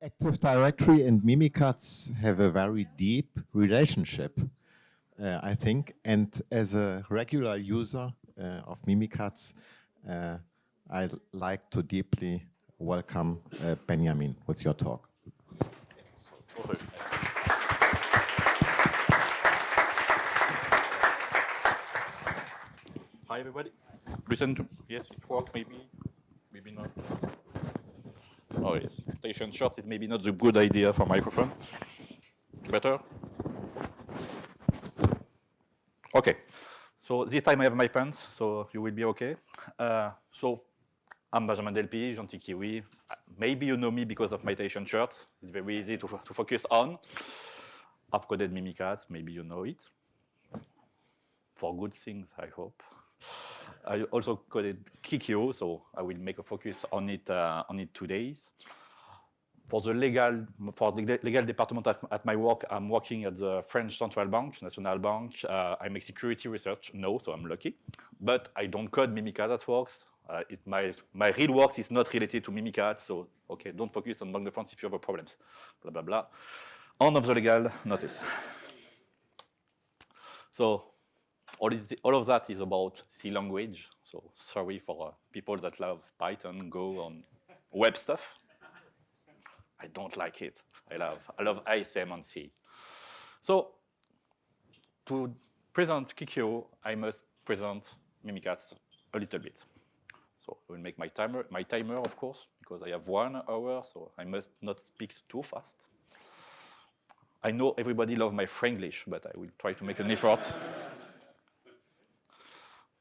Active Directory and mimikatz have a very deep relationship, I think. And as a regular user of mimikatz, I'd like to deeply welcome Benjamin with your talk. Hi, everybody. Listen to yes, it works. Maybe not. Oh yes, station shorts is maybe not the good idea for microphone. Better. Okay. So this time I have my pants, so you will be okay. So I'm Benjamin Delpy, Gentil Kiwi. Maybe you know me because of my station shirts. It's very easy to focus on. I've coded mimikatz. Maybe you know it. For good things, I hope. I also coded kekeo, so I will make a focus on it today. For the legal department at my work, I'm working at the French Central Bank, National Bank. I make security research, so I'm lucky. But I don't code mimikatz at work. My real work is not related to mimikatz, so okay, don't focus on Bank de France if you have problems. Blah, blah, blah. On of the legal notice. So all of that is about C language. So sorry for people that love Python, Go, and web stuff. I don't like it. I love ISM and C. So to present kekeo, I must present mimikatz a little bit. So I will make my timer, of course, because I have 1 hour, so I must not speak too fast. I know everybody loves my Franglish, but I will try to make an effort.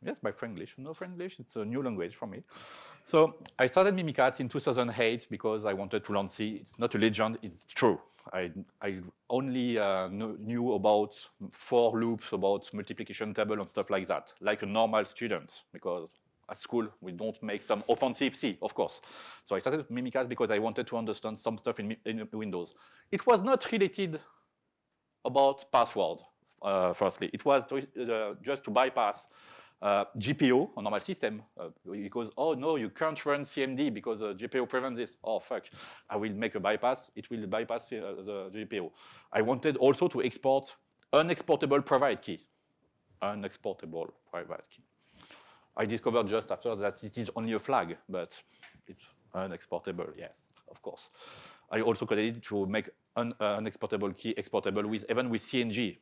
Yes, my Franglish. No Franglish, it's a new language for me. So I started mimikatz in 2008 because I wanted to learn C. It's not a legend, it's true. I only knew about for loops, about multiplication table and stuff like that, like a normal student, because at school we don't make some offensive C, of course. So I started mimikatz because I wanted to understand some stuff in Windows. It was not related about password, firstly. It was just to bypass GPO on normal system because, oh no, you can't run CMD because GPO prevents this. Oh fuck, I will make a bypass. It will bypass the GPO. I wanted also to export unexportable private key. Unexportable private key. I discovered just after that it is only a flag, but it's unexportable, yes, of course. I also coded it to make unexportable key exportable even with CNG,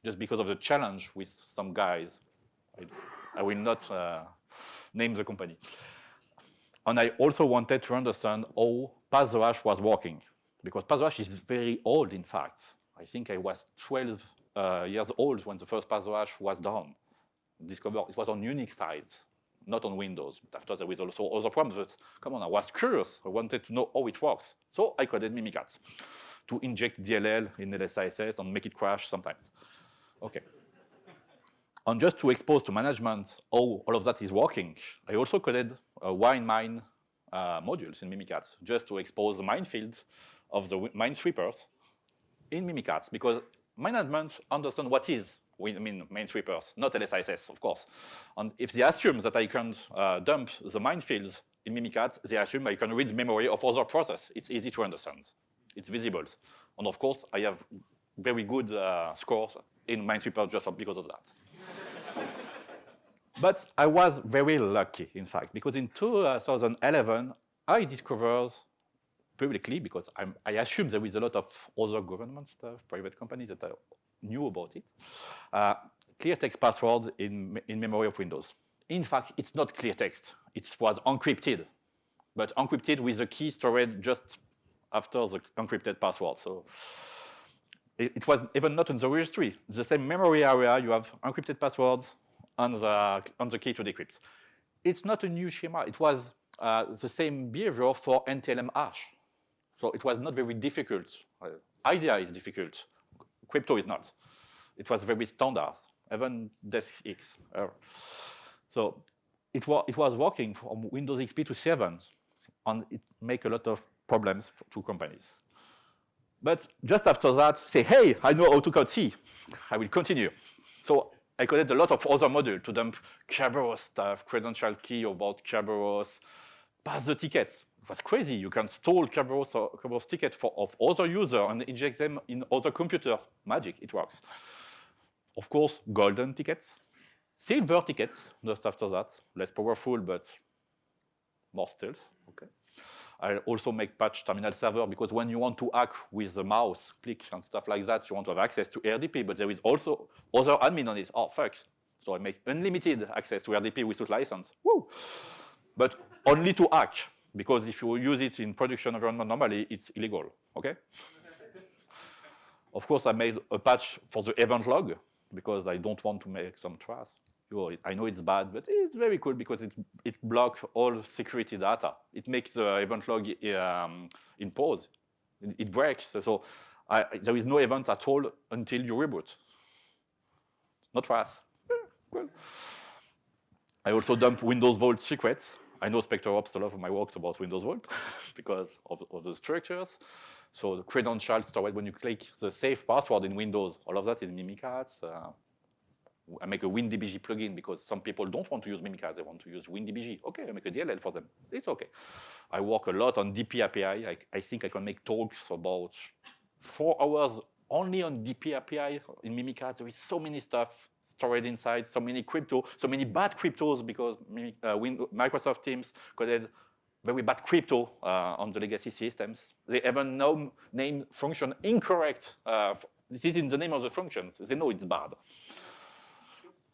just because of the challenge with some guys. I will not name the company. And I also wanted to understand how pass the hash was working, because pass the hash is very old, in fact. I think I was 12 years old when the first pass the hash was done. Discovered it was on Unix sides, not on Windows. But after there was also other problems, but come on, I was curious. I wanted to know how it works. So I coded mimikatz to inject DLL in LSISS and make it crash sometimes. Okay. And just to expose to management how all of that is working, I also coded wine-mine modules in mimikatz, just to expose the minefields of the minesweepers in mimikatz, because management understand what is minesweepers, not LSISS, of course. And if they assume that I can dump the minefields in mimikatz, they assume I can read the memory of other process. It's easy to understand. It's visible. And of course, I have very good scores in minesweeper just because of that. But I was very lucky, in fact, because in 2011, I discovered publicly, because I assume there is a lot of other government stuff, private companies that knew about it, clear text passwords in memory of Windows. In fact, it's not clear text. It was encrypted, but encrypted with the key stored just after the encrypted password. So it was even not in the registry. The same memory area, you have encrypted passwords on the key to decrypt. It's not a new schema. It was the same behavior for NTLM hash. So it was not very difficult. IDEA is difficult. Crypto is not. It was very standard, even DeskX. So it was working from Windows XP to 7, and it make a lot of problems to companies. But just after that, say, hey, I know how to code C. I will continue. So I coded a lot of other modules to dump Kerberos stuff, credential key about Kerberos, pass the tickets. it was crazy. You can store Kerberos tickets of other users and inject them in other computer. Magic, it works. Of course, golden tickets. Silver tickets, just after that. Less powerful, but more stealth. Okay. I also make patch terminal server because when you want to hack with the mouse, click and stuff like that, you want to have access to RDP, but there is also other admin on it. Oh, fuck. So I make unlimited access to RDP without license. Woo! But only to hack, because if you use it in production environment normally, it's illegal, okay? Of course, I made a patch for the event log because I don't want to make some trash. I know it's bad, but it's very cool because it blocks all security data. It makes the event log in pause. It breaks. So there is no event at all until you reboot. Not trash. Cool. I also dump Windows Vault secrets. I know Spectre Ops a lot of my work about Windows Vault because of the structures. So the credential storage, when you click the save password in Windows, all of that is mimikatz. I make a WinDBG plugin because some people don't want to use mimikatz, they want to use WinDBG. Okay, I make a DLL for them. It's okay. I work a lot on DP API. I think I can make talks about 4 hours only on DP API in mimikatz. There is so many stuff stored inside, so many crypto, so many bad cryptos because Microsoft Teams coded very bad crypto on the legacy systems. They even now name function incorrect. This is in the name of the functions. They know it's bad.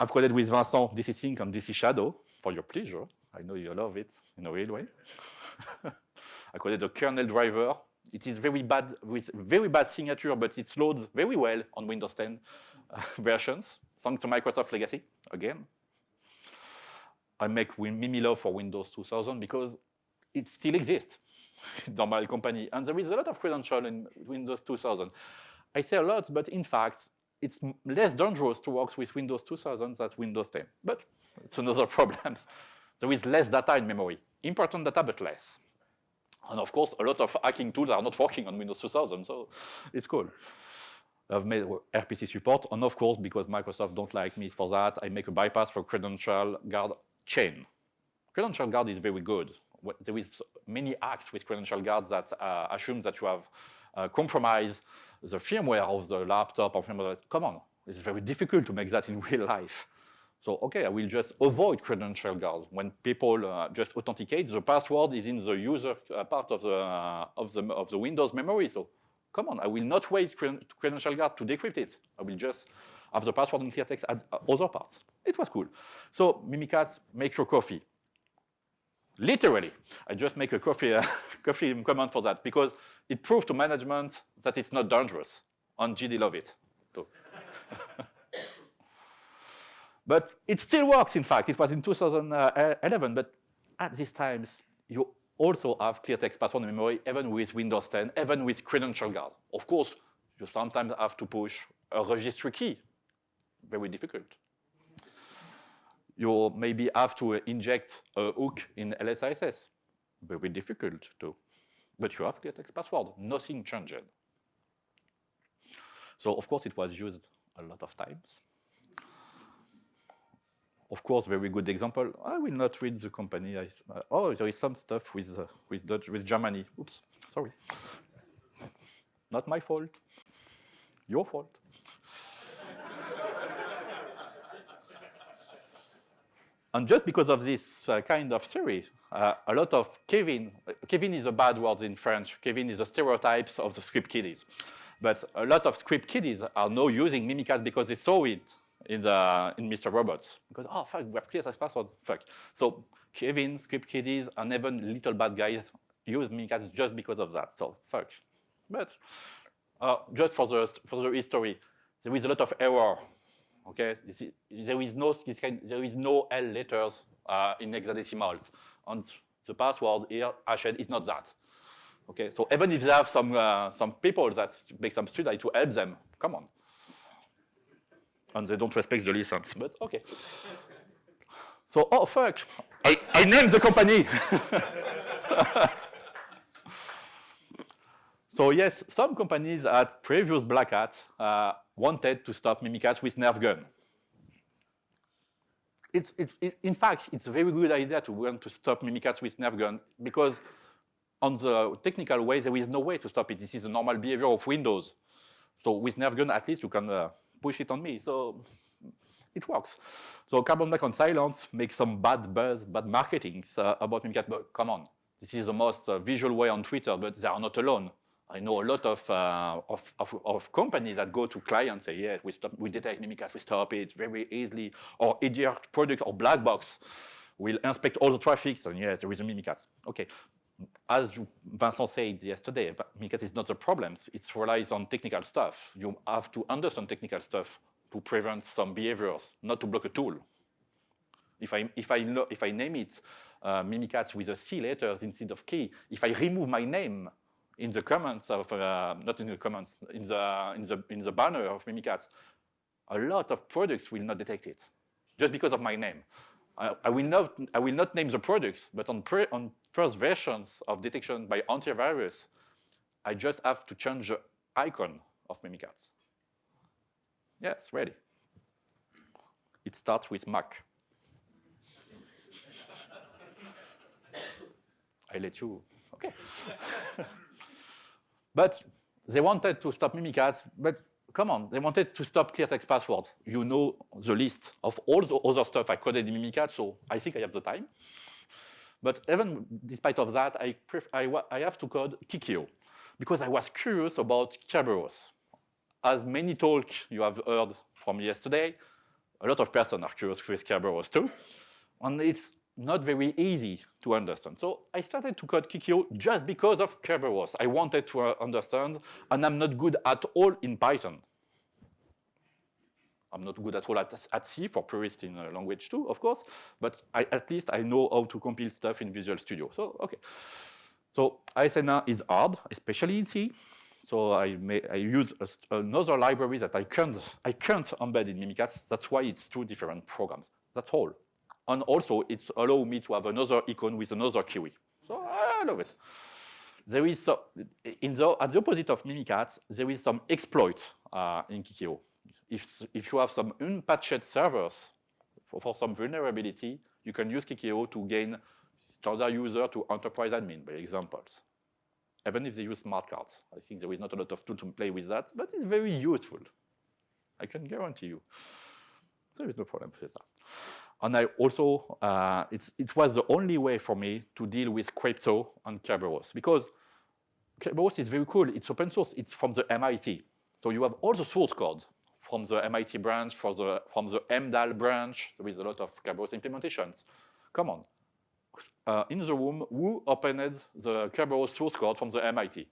I've coded with Vincent DC Sync and DC Shadow for your pleasure. I know you love it in a real way. I coded a kernel driver. It is very bad with very bad signature, but it loads very well on Windows 10 versions, thanks to Microsoft Legacy, again. I make Mimilove for Windows 2000 because it still exists in normal company. And there is a lot of credential in Windows 2000. I say a lot, but in fact, it's less dangerous to work with Windows 2000 than Windows 10. But it's another problem. There is less data in memory. Important data, but less. And of course, a lot of hacking tools are not working on Windows 2000, so it's cool. I've made RPC support, and of course, because Microsoft don't like me for that, I make a bypass for credential guard chain. Credential guard is very good. There is many hacks with credential guards that assume that you have compromised the firmware of the laptop or firmware. Come on, it's very difficult to make that in real life. So, okay, I will just avoid credential guards. When people just authenticate, the password is in the user part of the Windows memory. So, come on, I will not wait credential guard to decrypt it. I will just have the password in clear text at other parts. It was cool. So, mimikatz, make your coffee. Literally, I just make a coffee command for that because it proved to management that it's not dangerous. And GD love it. So. But it still works, in fact. It was in 2011, but at these times, you also have clear text password memory, even with Windows 10, even with credential guard. Of course, you sometimes have to push a registry key. Very difficult. You maybe have to inject a hook in LSISS. Very difficult too. But you have clear text password. Nothing changed. So, of course, it was used a lot of times. Of course, very good example. I will not read the company. Oh, there is some stuff with Germany. Oops, sorry. Not my fault. Your fault. And just because of this kind of theory, a lot of Kevin is a bad word in French. Kevin is a stereotype of the script kiddies. But a lot of script kiddies are now using mimikatz because they saw it in Mr. Robots. Because, oh, fuck, we have clear text password, fuck. So Kevin, script kiddies, and even little bad guys use mimikatz just because of that, so fuck. But just for the history, there is a lot of error, okay? There is no L letters in hexadecimals, and the password here, hashed, is not that. Okay, so even if they have some people that make some study to help them, come on. And they don't respect the license, but okay. So, oh fuck, I named the company. So yes, some companies at previous Black Hat wanted to stop mimikatz with Nerf gun. In fact, it's a very good idea to want to stop mimikatz with Nerf gun because on the technical way, there is no way to stop it. This is the normal behavior of Windows. So with Nerfgun, at least you can push it on me. So it works. So Carbon Black on Silence makes some bad buzz, bad marketing about Mimikatz. But come on, this is the most visual way on Twitter, but they are not alone. I know a lot of companies that go to clients and say, yes, we detect Mimikatz, we stop it very easily. Or EDR product or black box will inspect all the traffic, and yes, there is a Mimikatz. Okay. As Vincent said yesterday, Mimikatz is not the problem. It relies on technical stuff. You have to understand technical stuff to prevent some behaviors, not to block a tool. If I name it Mimikatz with a C letters instead of key, if I remove my name in the comments of not in the comments in the banner of Mimikatz, a lot of products will not detect it just because of my name. I will not name the products, but on first versions of detection by antivirus, I just have to change the icon of Mimikatz. Yes, ready. It starts with Mac. I let you, okay. But they wanted to stop Mimikatz, but come on, they wanted to stop clear text password. You know the list of all the other stuff I coded in Mimikatz, so I think I have the time. But even despite of that, I have to code kekeo because I was curious about Kerberos. As many talks you have heard from yesterday, a lot of persons are curious with Kerberos too, and it's not very easy to understand. So I started to code kekeo just because of Kerberos. I wanted to understand, and I'm not good at all in Python. I'm not good at all at C for purists in language too, of course, but at least I know how to compile stuff in Visual Studio. So, okay. So ISNA is hard, especially in C. So I use another library that I can't embed in Mimikatz. That's why it's two different programs. That's all. And also, it's allow me to have another icon with another kiwi. So I love it. There is at the opposite of Mimikatz, there is some exploit in kekeo. If you have some unpatched servers for some vulnerability, you can use kekeo to gain standard user to enterprise admin, by examples. Even if they use smart cards. I think there is not a lot of tools to play with that, but it's very useful. I can guarantee you. There is no problem with that. And I also, it was the only way for me to deal with crypto and Kerberos, because Kerberos is very cool. It's open source. It's from the MIT. So you have all the source code from the MIT branch, from the MDAL branch. There is a lot of Kerberos implementations. Come on. In the room, who opened the Kerberos source code from the MIT?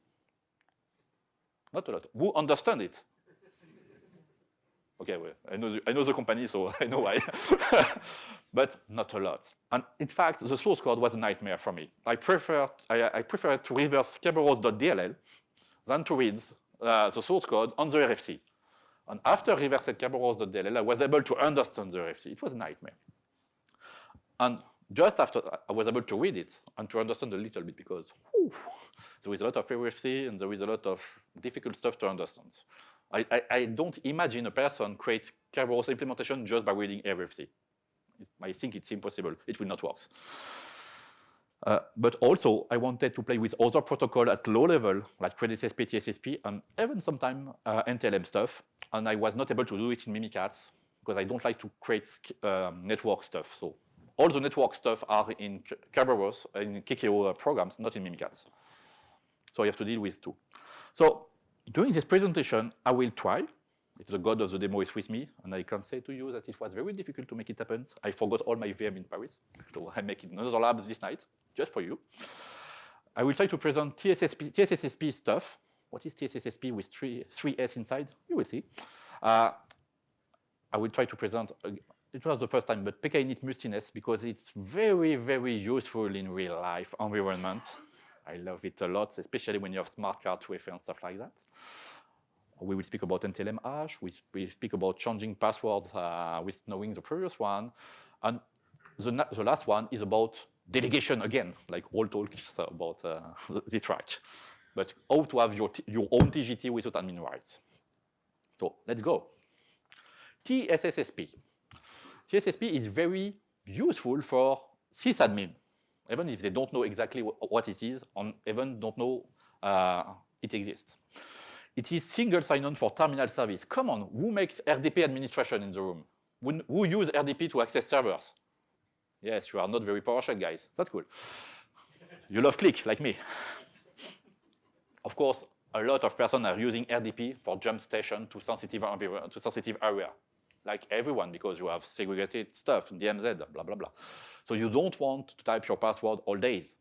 Not a lot. Who understand it? Okay, well, I know the company, so I know why. But not a lot. And in fact, the source code was a nightmare for me. I prefer to reverse kerberos.dll than to read the source code on the RFC. And after reversed kerberos.dll, I was able to understand the RFC. It was a nightmare. And just after, I was able to read it and to understand a little bit because there is a lot of RFC and there is a lot of difficult stuff to understand. I don't imagine a person creates Kerberos implementation just by reading RFC. I think it's impossible. It will not work. But also, I wanted to play with other protocols at low level, like CreditSSP, TSSP, and even sometimes NTLM stuff. And I was not able to do it in Mimikatz because I don't like to create network stuff. So all the network stuff are in Kerberos, in kekeo programs, not in Mimikatz. So you have to deal with two. So during this presentation, I will try. If the god of the demo is with me, and I can say to you that it was very difficult to make it happen. I forgot all my VM in Paris, so I make it in another labs this night, just for you. I will try to present TSSSP stuff. What is TSSSP with three S inside? You will see. I will try to present, it was the first time, but PKinit mustiness, because it's very, very useful in real life environment. I love it a lot, especially when you have smart card to and stuff like that. We will speak about NTLM hash. We speak about changing passwords with knowing the previous one. And the last one is about delegation again, like all talks about this track. But how to have your own TGT without admin rights. So let's go. TSSSP. TSSP is very useful for sysadmin, even if they don't know exactly what it is, or even don't know it exists. It is single sign-on for terminal service. Come on, who makes RDP administration in the room? Who use RDP to access servers? Yes, you are not very PowerShell guys. That's cool. You love click, like me. Of course, a lot of persons are using RDP for jump station to sensitive area, like everyone, because you have segregated stuff, DMZ, blah, blah, blah. So you don't want to type your password all days.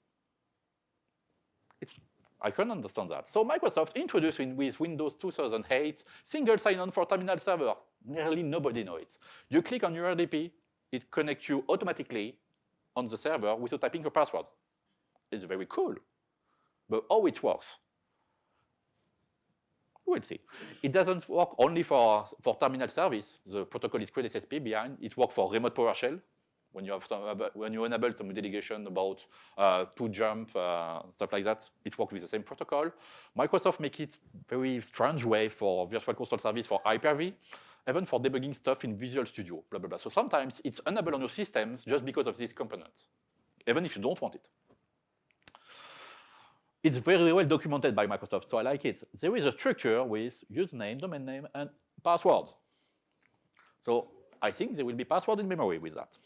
I can understand that. So Microsoft introduced with Windows 2008 single sign-on for terminal server. Nearly nobody knows it. You click on your RDP, it connects you automatically on the server without typing your password. It's very cool. But how it works? We'll see. It doesn't work only for terminal service. The protocol is SSP behind. It works for remote PowerShell. When you enable some delegation about to jump, stuff like that, it works with the same protocol. Microsoft make it very strange way for virtual console service for Hyper-V, even for debugging stuff in Visual Studio, blah, blah, blah. So sometimes it's enabled on your systems just because of this component, even if you don't want it. It's very well documented by Microsoft, so I like it. There is a structure with username, domain name, and password. So I think there will be password in memory with that.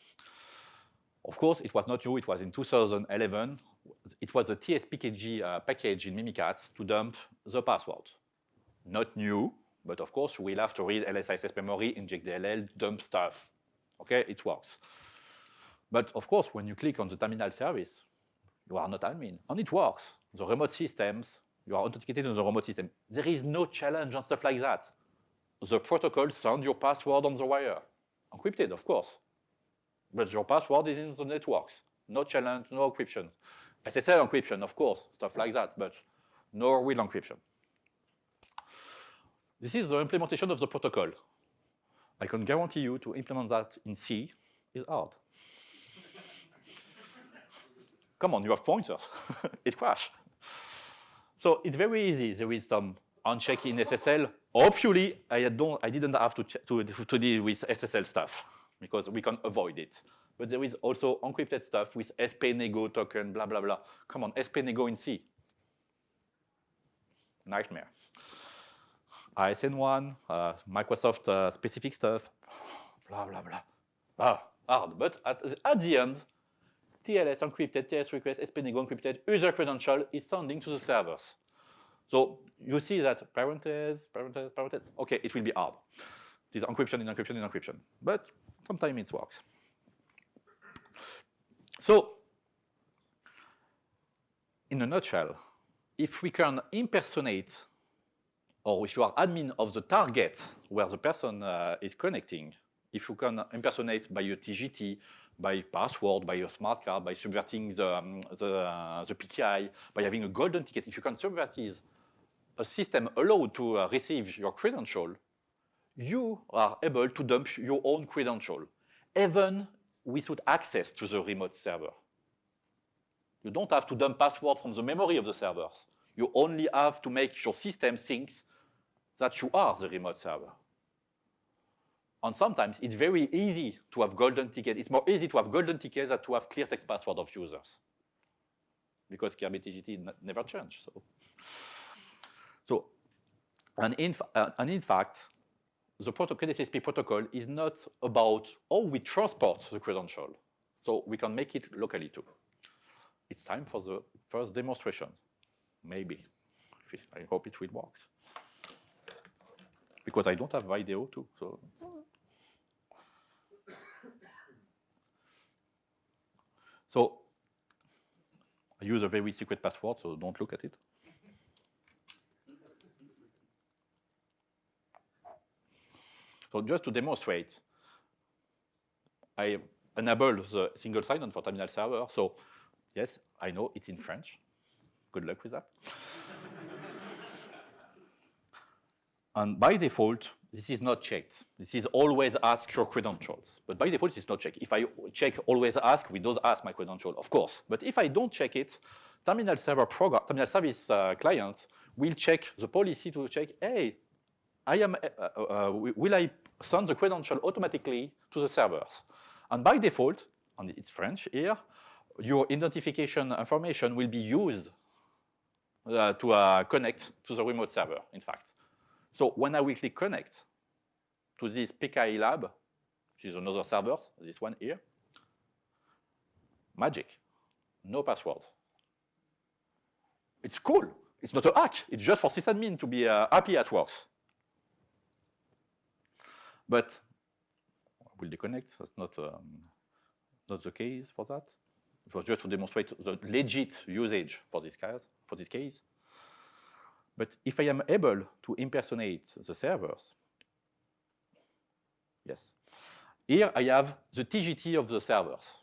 Of course, it was not new. It was in 2011. It was a TSPKG package in mimikatz to dump the password. Not new, but of course, we'll have to read LSISS memory, inject DLL, dump stuff. Okay, it works. But of course, when you click on the terminal service, you are not admin, and it works. The remote systems, you are authenticated in the remote system. There is no challenge and stuff like that. The protocol sends your password on the wire. Encrypted, of course. But your password is in the networks. No challenge, no encryption. SSL encryption, of course, stuff like that, but no real encryption. This is the implementation of the protocol. I can guarantee you to implement that in C is hard. Come on, you have pointers. It crashed. So it's very easy. There is some uncheck in SSL. Hopefully, I didn't have to deal with SSL stuff because we can avoid it. But there is also encrypted stuff with SPNego token, blah, blah, blah. Come on, SPNego in C. Nightmare. ISN1, Microsoft specific stuff, blah, blah, blah. Hard, but at the end, TLS encrypted, TLS request, SPNego encrypted, user credential is sending to the servers. So you see that parentheses, okay, it will be hard. It is encryption in encryption in encryption, but sometimes it works. So, in a nutshell, if we can impersonate, or if you are admin of the target where the person is connecting, if you can impersonate by your TGT, by password, by your smart card, by subverting the PKI, by having a golden ticket, if you can subvert a system allowed to receive your credential, you are able to dump your own credential, even without access to the remote server. You don't have to dump password from the memory of the servers. You only have to make your system think that you are the remote server. And sometimes it's very easy to have golden ticket. It's more easy to have golden tickets than to have clear text password of users. Because Kerberos TGT never changed. And in fact, the KDSSP protocol is not about how we transport the credential. So we can make it locally too. It's time for the first demonstration. Maybe. I hope it will work. Because I don't have video too. So I use a very secret password, so don't look at it. So just to demonstrate, I enable the single sign-on for terminal server. So yes, I know it's in French. Good luck with that. And by default, this is not checked. This is always ask your credentials. But by default, it's not checked. If I check always ask, Windows ask my credential, of course. But if I don't check it, terminal service client will check the policy to check, hey, will I send the credential automatically to the servers? And by default, and it's French here, your identification information will be used to connect to the remote server, in fact. So when I will click connect to this PKI lab, which is another server, this one here, magic, no password. It's cool. It's not a hack. It's just for sysadmin to be happy at work. But I will deconnect. That's not the case for that. It was just to demonstrate the legit usage for this case. But if I am able to impersonate the servers, yes. Here I have the TGT of the servers.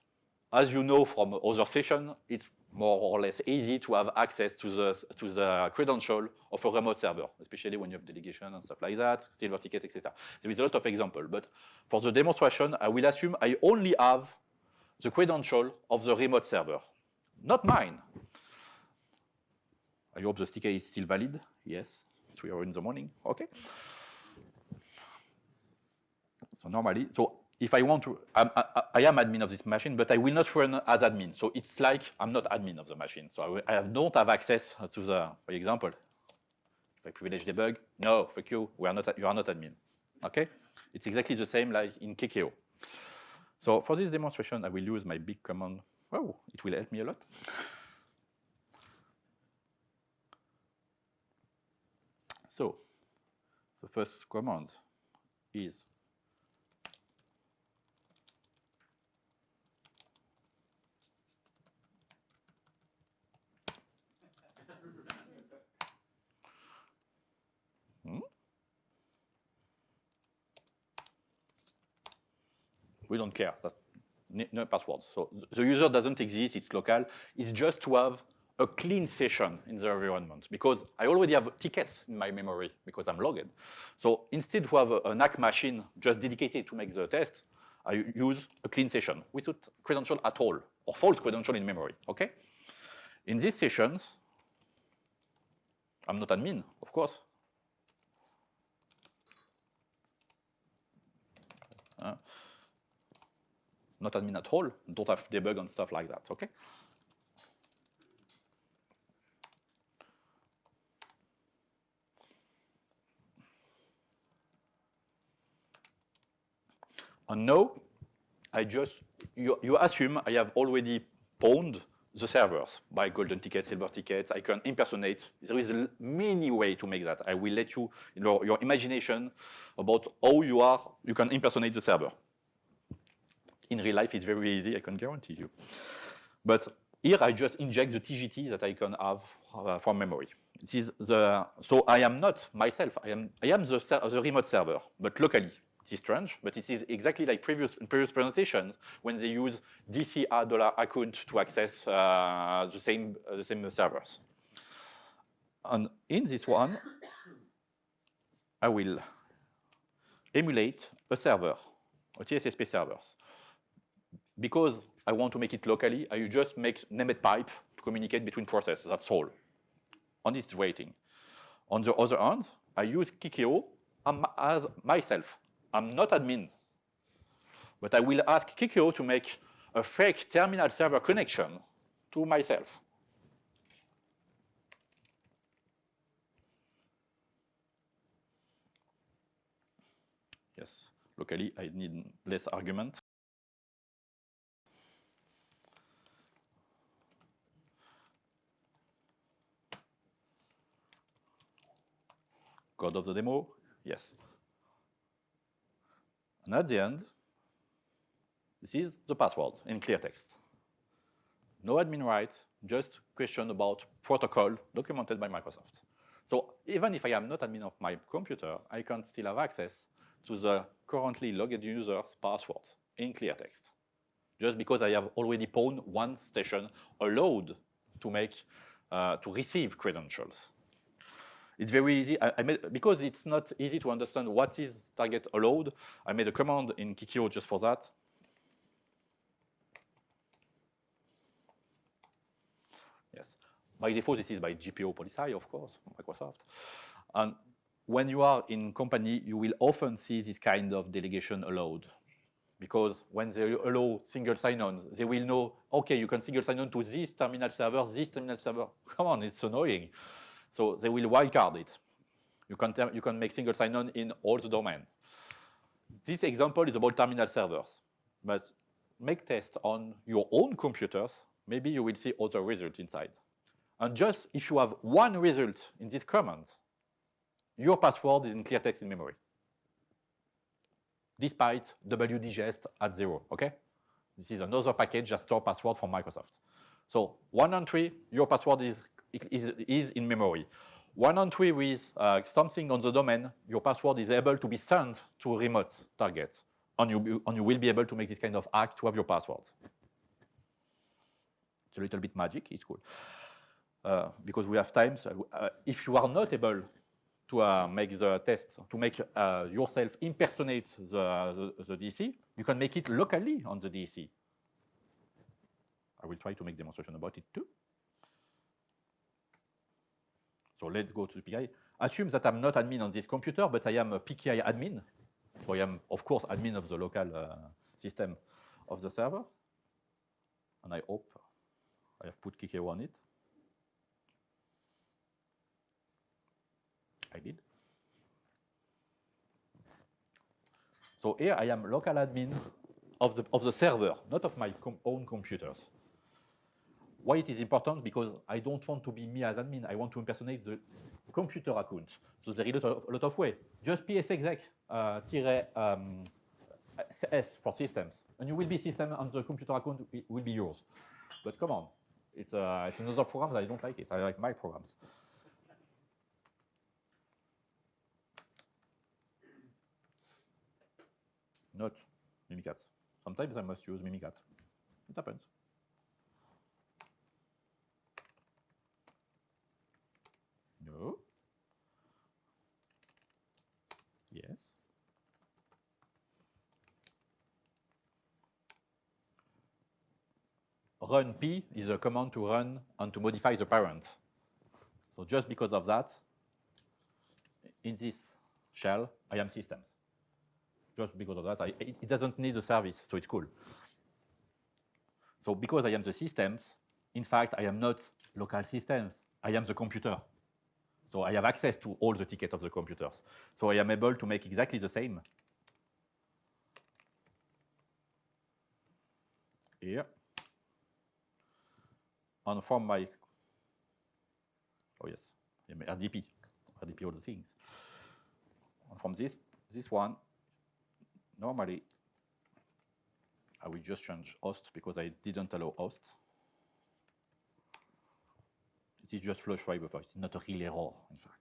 As you know from other sessions, it's more or less easy to have access to the credential of a remote server, especially when you have delegation and stuff like that, silver ticket, etc. There is a lot of examples, but for the demonstration, I will assume I only have the credential of the remote server, not mine. I hope the sticker is still valid. Yes, 3 hours in the morning. Okay. So normally, if I want to, I am admin of this machine, but I will not run as admin. So it's like I'm not admin of the machine. So I don't have access to the, for example, if I privilege debug, no, fuck you, you are not admin. Okay? It's exactly the same like in kekeo. So for this demonstration, I will use my big command. Wow, it will help me a lot. So the first command is we don't care. That's no password. So the user doesn't exist. It's local. It's just to have a clean session in the environment because I already have tickets in my memory because I'm logged. So instead to have an hack machine just dedicated to make the test, I use a clean session without credential at all or false credential in memory. Okay. In these sessions, I'm not admin, of course. Not admin at all, don't have to debug and stuff like that, okay? And now, you assume I have already pawned the servers by golden tickets, silver tickets. I can impersonate. There is many ways to make that. I will let you, your imagination about how you can impersonate the server. In real life, it's very easy, I can guarantee you. But here, I just inject the TGT that I can have from memory. This is so I am not myself, I am the remote server, but locally. It is strange, but it is exactly like previous presentations when they use DC account to access the same servers. And in this one, I will emulate a server, a TSSP servers. Because I want to make it locally, I just make named pipe to communicate between processes, that's all. And it's waiting. On the other hand, I use kekeo as myself. I'm not admin. But I will ask kekeo to make a fake terminal server connection to myself. Yes, locally I need less argument. Code of the demo, yes. And at the end, this is the password in clear text. No admin rights, just question about protocol documented by Microsoft. So even if I am not admin of my computer, I can still have access to the currently logged user's passwords in clear text. Just because I have already pawned one station allowed to make, to receive credentials. It's very easy, because it's not easy to understand what is target allowed, I made a command in kekeo just for that. Yes, by default, this is by GPO policy, of course, Microsoft. And when you are in company, you will often see this kind of delegation allowed. because when they allow single sign-ons, they will know, okay, you can single sign-on to this terminal server, this terminal server. Come on, it's annoying. So they will wildcard it. You can make single sign-on in all the domain. This example is about terminal servers, but make tests on your own computers. Maybe you will see other results inside. And just if you have one result in this command, your password is in clear text in memory, despite wdgest at 0, okay? This is another package that stores password from Microsoft. So 1 and 3, your password is in memory. 1 and 3 with something on the domain, your password is able to be sent to remote targets, and you will be able to make this kind of hack to have your passwords. It's a little bit magic, it's cool. Because we have times, if you are not able to make the test, to make yourself impersonate the DC, you can make it locally on the DC. I will try to make demonstration about it too. So let's go to the PKI. Assume that I'm not admin on this computer, but I am a PKI admin. So I am, of course, admin of the local system of the server. And I hope I have put kekeo on it. I did. So here I am local admin of the server, not of my own computers. Why it is important? Because I don't want to be me as admin. I want to impersonate the computer account. So there is a lot of way. Just psexec -s for systems, and you will be system and the computer account will be yours. But come on, it's another program that I don't like it. I like my programs. Not mimikatz. Sometimes I must use mimikatz. It happens. No. Yes. Run p is a command to run and to modify the parent. So just because of that, in this shell, I am systems. Just because of that, it doesn't need a service, so it's cool. So because I am the systems, in fact, I am not local systems. I am the computer. So I have access to all the tickets of the computers. So I am able to make exactly the same. Here. And from my, oh yes, RDP all the things. And from this one, normally, I will just change host because I didn't allow host. It is just flush file buffer. It's not a real error, in fact.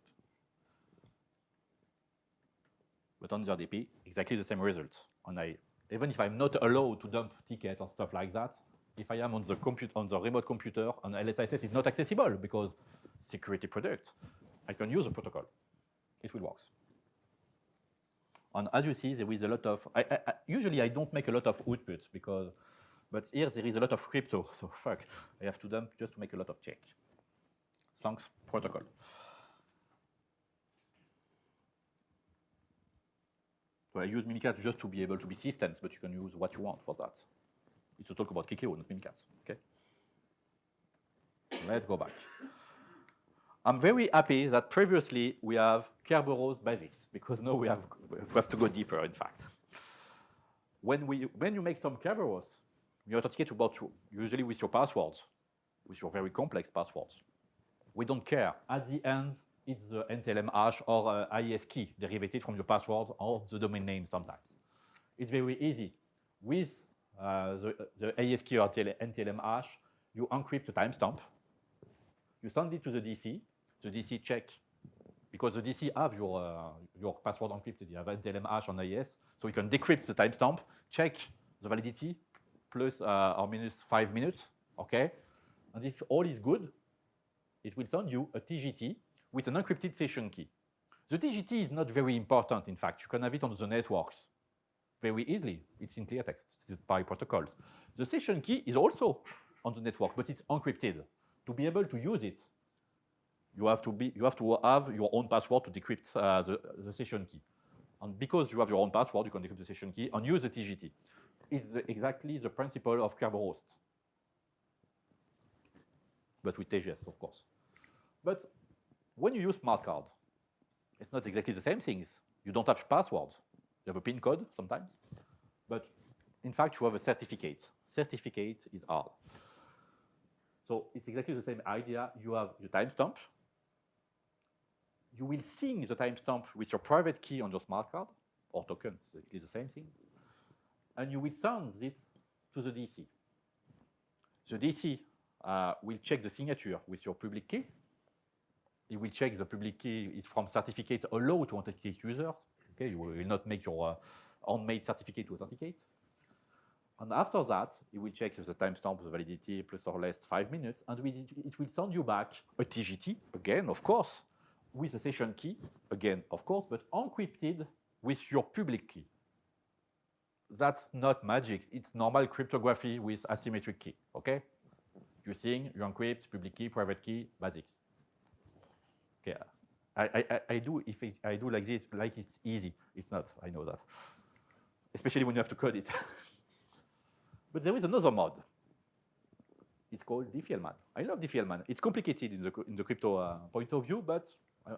But on the RDP, exactly the same result. And even if I'm not allowed to dump ticket or stuff like that, if I am on the remote computer and LSIS is not accessible because security product, I can use the protocol. It will work. And as you see, there is a lot of, usually I don't make a lot of output but here there is a lot of crypto, so fuck, I have to dump just to make a lot of check. Thanks, protocol. So I use mimikatz just to be able to be systems, but you can use what you want for that. It's a talk about kekeo, not mimikatz, okay? Let's go back. I'm very happy that previously we have Kerberos Basics, because now we have to go deeper, in fact. When you make some Kerberos, you authenticate usually with your passwords, with your very complex passwords. We don't care. At the end, it's the NTLM hash or IES key derivative from your password or the domain name sometimes. It's very easy. With the IES key or NTLM hash, you encrypt the timestamp. You send it to the DC. The DC check, because the DC have your password encrypted. You have NTLM hash on IES, so you can decrypt the timestamp, check the validity, plus or minus 5 minutes, okay? And if all is good, it will send you a TGT with an encrypted session key. The TGT is not very important, in fact. You can have it on the networks very easily. It's in clear text. It's by protocols. The session key is also on the network, but it's encrypted. To be able to use it, you have to have your own password to decrypt the session key. And because you have your own password, you can decrypt the session key and use the TGT. it's exactly the principle of Kerberos, but with TGS, of course. But when you use smart card, it's not exactly the same things. You don't have passwords. You have a PIN code sometimes, but in fact, you have a certificate. Certificate is hard. So it's exactly the same idea. You have your timestamp. You will sync the timestamp with your private key on your smart card, or token, it's exactly the same thing. And you will send it to the DC. The DC will check the signature with your public key. It will check the public key is from certificate allow to authenticate user. Okay, you will not make your own-made certificate to authenticate. And after that, it will check if the timestamp, the validity, plus or less 5 minutes, and it will send you back a TGT, again, of course, with a session key, again, of course, but encrypted with your public key. That's not magic. It's normal cryptography with asymmetric key, okay? You sync, you encrypt, public key, private key, basics. Okay, I do like this, like it's easy. It's not, I know that. Especially when you have to code it. But there is another mod. It's called DFL-man. I love DFL-man. It's complicated in the crypto point of view, but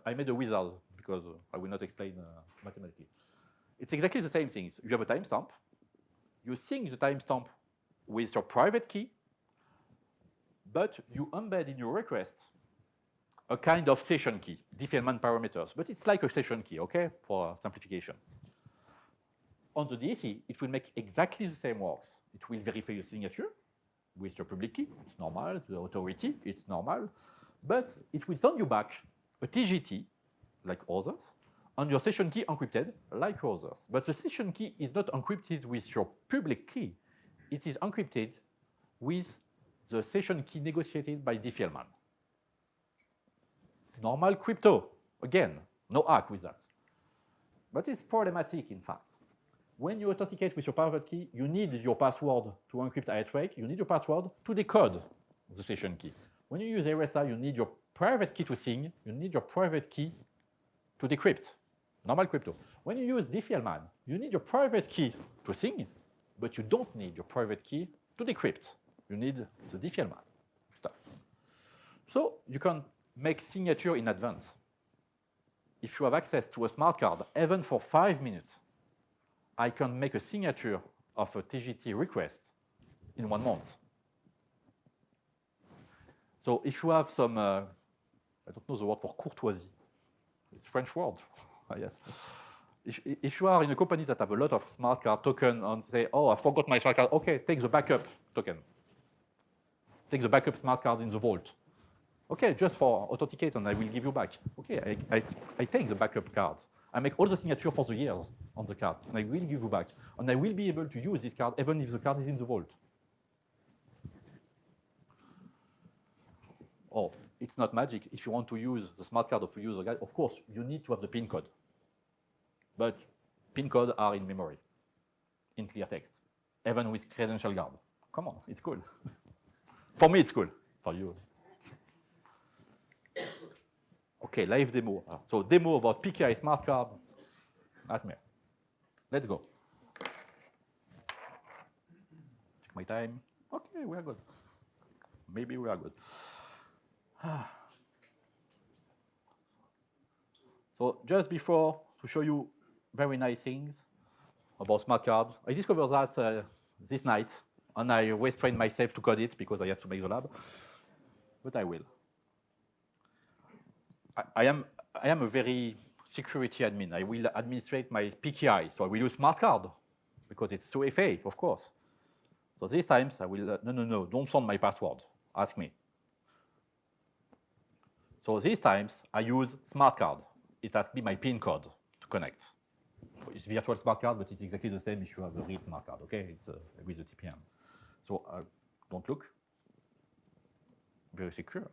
I made a wizard because I will not explain mathematically. It's exactly the same things. You have a timestamp. You sync the timestamp with your private key, but you embed in your request a kind of session key, DFL-man parameters. But it's like a session key, okay, for simplification. On the DAC, it will make exactly the same works. It will verify your signature with your public key. It's normal. The authority, it's normal. But it will send you back a TGT, like others, and your session key encrypted, like others. But the session key is not encrypted with your public key. It is encrypted with the session key negotiated by DFL-man. Normal crypto, again, no hack with that. But it's problematic, in fact. When you authenticate with your private key, you need your password to encrypt ASREIC. You need your password to decode the session key. When you use RSA, you need your private key to sync. You need your private key to decrypt. Normal crypto. When you use DFL-man, you need your private key to sync, but you don't need your private key to decrypt. You need the DFL-man stuff. So you can make signature in advance. If you have access to a smart card, even for 5 minutes, I can make a signature of a TGT request in 1 month. So if you have some, I don't know the word for courtoisie. It's French word, yes. If you are in a company that have a lot of smart card token and say, oh, I forgot my smart card, okay, take the backup token. Take the backup smart card in the vault. Okay, just for authenticate and I will give you back. Okay, I take the backup card. I make all the signature for the years on the card, and I will give you back. And I will be able to use this card even if the card is in the vault. Oh, it's not magic. If you want to use the smart card of a user guide, of course, you need to have the PIN code. But PIN codes are in memory, in clear text, even with credential guard. Come on, it's cool. For me, it's cool. For you. Okay, live demo. So demo about PKI smart card. Nightmare. Let's go. Check my time. Okay, we are good. Maybe we are good. So just before to show you very nice things about smart card, I discovered that this night, and I restrained myself to code it because I have to make the lab, but I will. I am a very security admin. I will administrate my PKI, so I will use smart card because it's 2FA, of course. So these times I will, no, don't send my password, ask me. So these times I use smart card. It asks me my PIN code to connect. So it's virtual smart card, but it's exactly the same if you have a real smart card, okay? It's with the TPM. So don't look, very secure.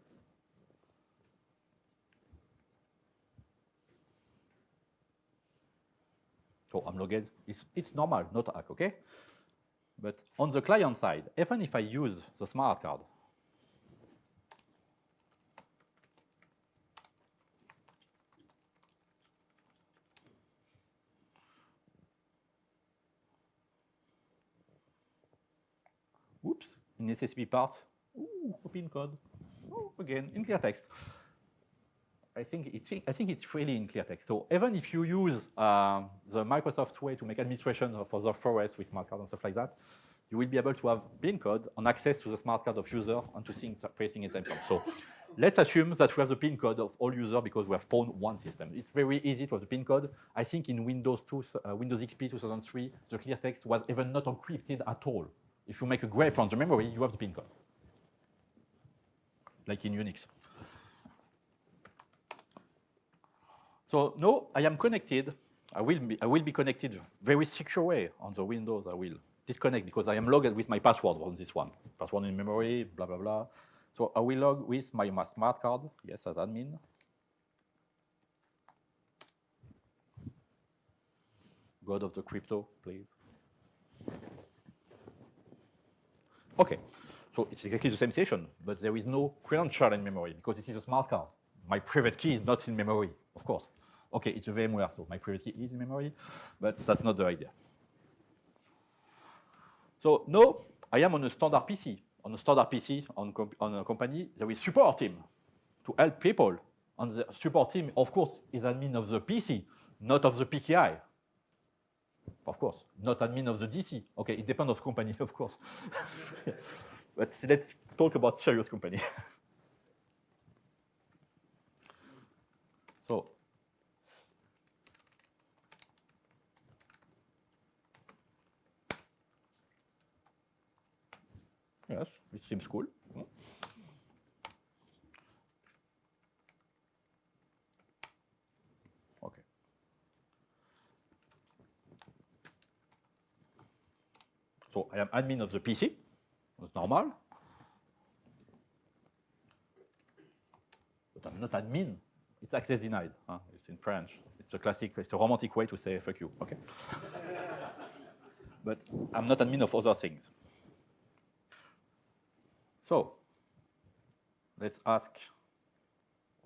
So I'm logged. It's normal, not a hack, okay? But on the client side, even if I use the smart card, oops, in SSP part, ooh, a pin code, oh, again, in clear text. I think it's really in clear text. So even if you use the Microsoft way to make administration for the forest with smart card and stuff like that, you will be able to have pin code and access to the smart card of user and to see pressing and time. So let's assume that we have the pin code of all users because we have pawned one system. It's very easy to have the pin code. I think in Windows XP 2003, the clear text was even not encrypted at all. If you make a grep on the memory, you have the pin code, like in Unix. So now I am connected. I will be connected very secure way on the Windows. I will disconnect because I am logged with my password on this one. Password in memory, blah, blah, blah. So I will log with my smart card, yes, as admin. God of the crypto, please. Okay, so it's exactly the same session, but there is no credential in memory because this is a smart card. My private key is not in memory, of course. Okay, it's a VMware, so my private key is in memory, but that's not the idea. So now I am on a standard PC. On a standard PC on a company, there is support team to help people. And the support team, of course, is admin of the PC, not of the PKI. Of course, not admin of the DC. Okay, it depends on the company, of course. But let's talk about serious company. So, yes, it seems cool. Okay. So I am admin of the PC. That's normal. But I'm not admin. It's access denied. Huh? It's in French. It's a classic, it's a romantic way to say fuck you. Okay. But I'm not admin of other things. So let's ask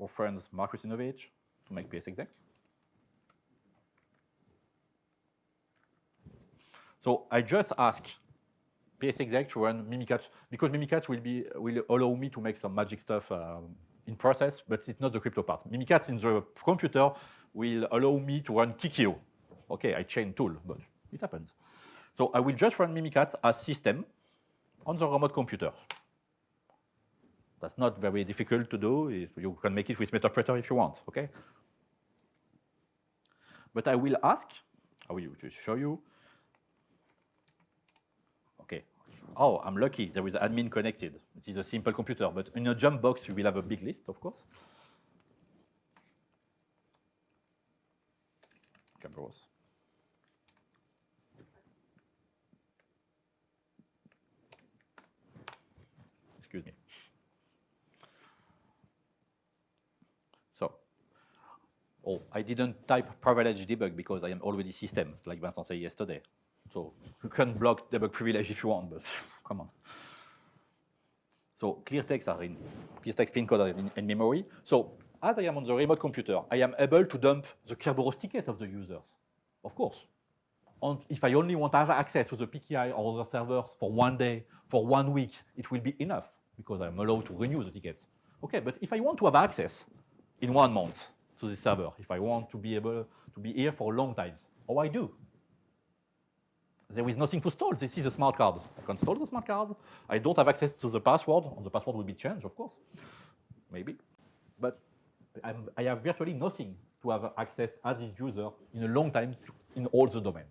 our friends Marcus Inovich to make PSExec. So I just ask PSExec to run mimikatz because mimikatz will allow me to make some magic stuff in process, but it's not the crypto part. Mimikatz in the computer will allow me to run kekeo. Okay, I chain tool, but it happens. So I will just run mimikatz as system on the remote computer. That's not very difficult to do. You can make it with Meterpreter if you want, okay? But I will ask, I will just show you. Okay. Oh, I'm lucky. There is admin connected. It is a simple computer, but in a jump box, you will have a big list, of course. Kerberos. Excuse me. So, I didn't type privilege debug because I am already systems, like Vincent said yesterday. So you can block debug privilege if you want, but come on. So clear text pin code are in memory. So as I am on the remote computer, I am able to dump the Kerberos ticket of the users, of course. And if I only want to have access to the PKI or other servers for 1 day, for 1 week, it will be enough because I'm allowed to renew the tickets. Okay, but if I want to have access in 1 month to this server, if I want to be able to be here for long times, how I do? There is nothing to store. This is a smart card. I can store the smart card. I don't have access to the password, and the password will be changed, of course, maybe. But I have virtually nothing to have access as this user in a long time in all the domain.